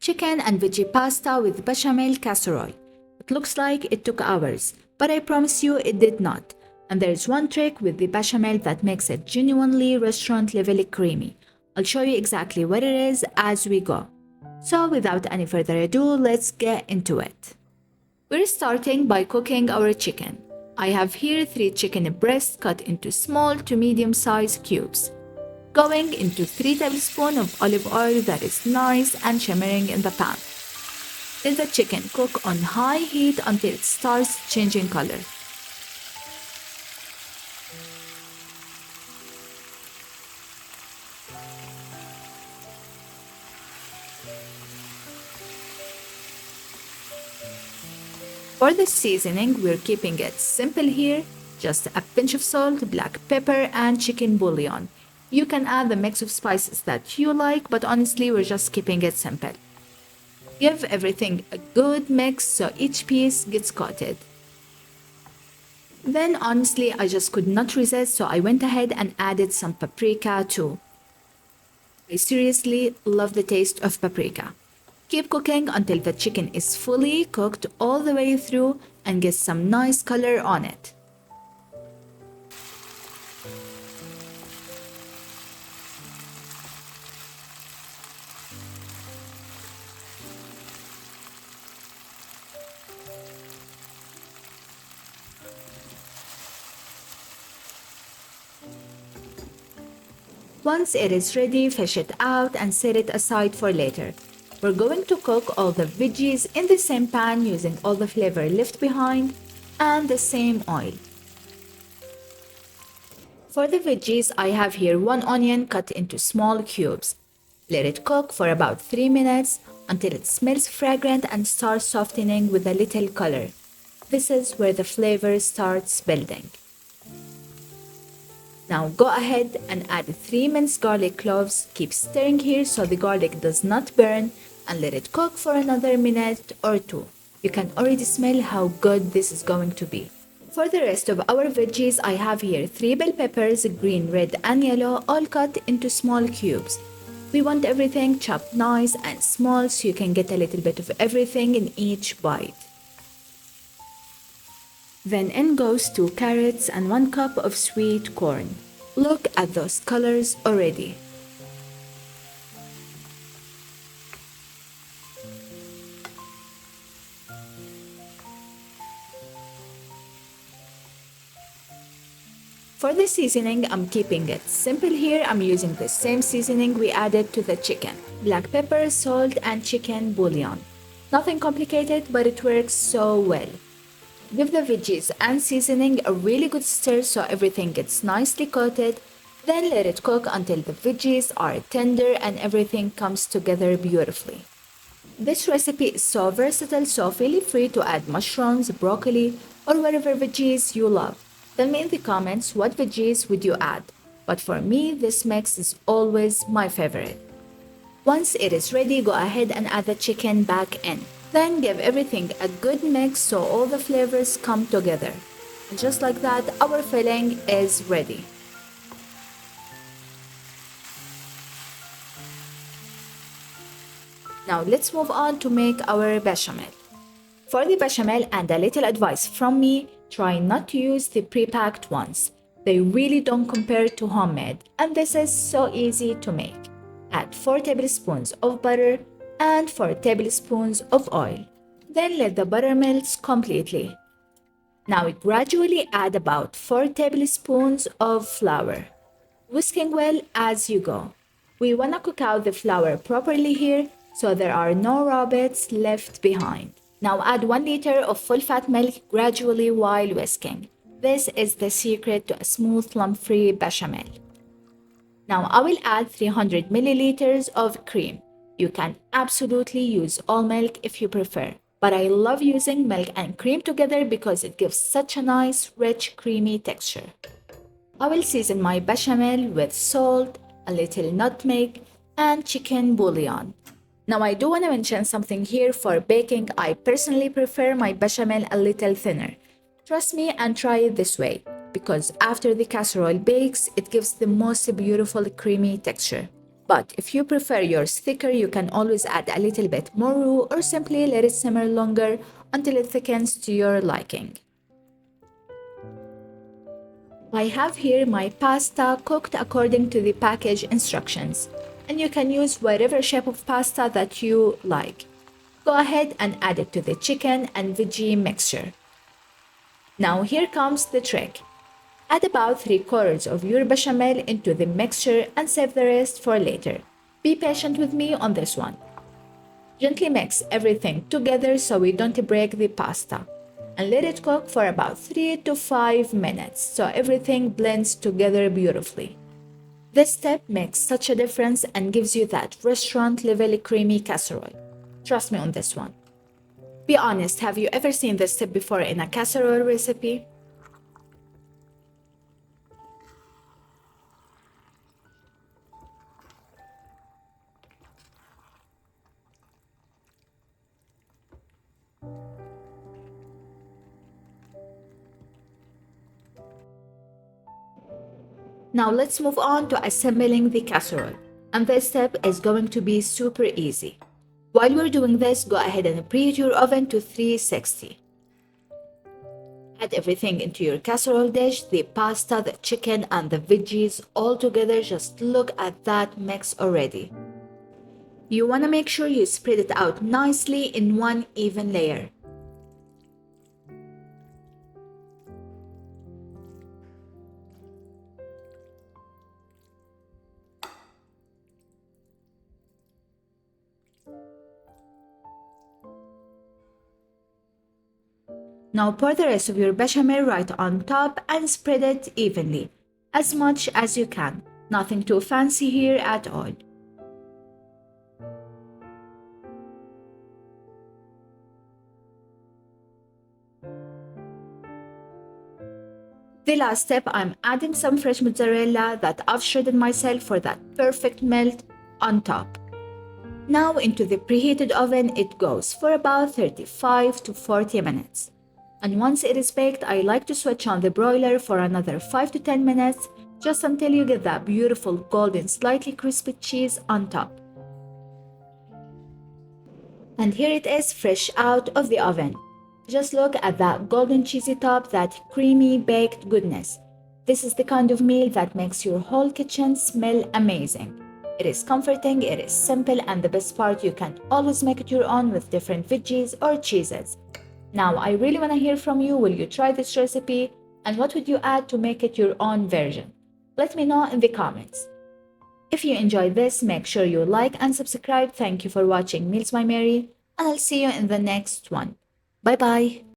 chicken and veggie pasta with bechamel casserole. It looks like it took hours, but I promise you it did not. And there's one trick with the bechamel that makes it genuinely restaurant-level creamy. I'll show you exactly what it is as we go. So without any further ado, let's get into it. We're starting by cooking our chicken. I have here 3 chicken breasts cut into small to medium-sized cubes. Going into 3 tablespoons of olive oil that is nice and shimmering in the pan. Let the chicken cook on high heat until it starts changing color. For the seasoning, we're keeping it simple here, just a pinch of salt, black pepper, and chicken bouillon. You can add the mix of spices that you like, but honestly, we're just keeping it simple. Give everything a good mix so each piece gets coated. Then honestly, I just could not resist, so I went ahead and added some paprika too. I seriously love the taste of paprika. Keep cooking until the chicken is fully cooked all the way through and get some nice color on it. Once it is ready, fish it out and set it aside for later. We're going to cook all the veggies in the same pan using all the flavor left behind and the same oil. For the veggies, I have here 1 onion cut into small cubes. Let it cook for about 3 minutes until it smells fragrant and starts softening with a little color. This is where the flavor starts building. Now go ahead and add 3 minced garlic cloves. Keep stirring here so the garlic does not burn and let it cook for another minute or 2. You can already smell how good this is going to be. For the rest of our veggies, I have here 3 bell peppers, green, red, and yellow, all cut into small cubes. We want everything chopped nice and small so you can get a little bit of everything in each bite. Then in goes 2 carrots and 1 cup of sweet corn. Look at those colors already. For the seasoning, I'm keeping it simple here. I'm using the same seasoning we added to the chicken. Black pepper, salt, and chicken bouillon. Nothing complicated, but it works so well. Give the veggies and seasoning a really good stir so everything gets nicely coated. Then let it cook until the veggies are tender and everything comes together beautifully. This recipe is so versatile, so feel free to add mushrooms, broccoli, or whatever veggies you love. Tell me in the comments what veggies would you add. But for me, this mix is always my favorite. Once it is ready, go ahead and add the chicken back in. Then give everything a good mix so all the flavors come together. And just like that, our filling is ready. Now let's move on to make our bechamel. For the bechamel, and a little advice from me, try not to use the pre-packed ones. They really don't compare to homemade, and this is so easy to make. Add 4 tablespoons of butter and 4 tablespoons of oil. Then let the butter melt completely. Now gradually add about 4 tablespoons of flour. Whisking well as you go. We want to cook out the flour properly here so there are no raw bits left behind. Now add 1 liter of full-fat milk gradually while whisking. This is the secret to a smooth lump-free bechamel. Now I will add 300 milliliters of cream. You can absolutely use all milk if you prefer, but I love using milk and cream together because it gives such a nice, rich, creamy texture. I will season my bechamel with salt, a little nutmeg, and chicken bouillon. Now I do want to mention something here for baking. I personally prefer my bechamel a little thinner. Trust me and try it this way, because after the casserole bakes, it gives the most beautiful creamy texture. But if you prefer yours thicker, you can always add a little bit more roux or simply let it simmer longer until it thickens to your liking. I have here my pasta cooked according to the package instructions, and you can use whatever shape of pasta that you like. Go ahead and add it to the chicken and veggie mixture. Now here comes the trick. Add about 3/4 of your bechamel into the mixture and save the rest for later. Be patient with me on this one. Gently mix everything together so we don't break the pasta, and let it cook for about 3 to 5 minutes so everything blends together beautifully. This step makes such a difference and gives you that restaurant-level creamy casserole. Trust me on this one. Be honest, have you ever seen this step before in a casserole recipe? Now let's move on to assembling the casserole. And this step is going to be super easy. While we're doing this, go ahead and preheat your oven to 360. Add everything into your casserole dish, the pasta, the chicken, and the veggies all together. Just look at that mix already. You want to make sure you spread it out nicely in one even layer. Now pour the rest of your bechamel right on top and spread it evenly, as much as you can. Nothing too fancy here at all. The last step, I'm adding some fresh mozzarella that I've shredded myself for that perfect melt on top. Now into the preheated oven it goes for about 35 to 40 minutes. And once it is baked, I like to switch on the broiler for another 5 to 10 minutes, just until you get that beautiful golden slightly crispy cheese on top. And here it is fresh out of the oven. Just look at that golden cheesy top, that creamy baked goodness. This is the kind of meal that makes your whole kitchen smell amazing. It is comforting, it is simple, and the best part, you can always make it your own with different veggies or cheeses. Now, I really want to hear from you. Will you try this recipe? And what would you add to make it your own version? Let me know in the comments. If you enjoyed this, make sure you like and subscribe. Thank you for watching Meals by Mary, and I'll see you in the next one. Bye bye.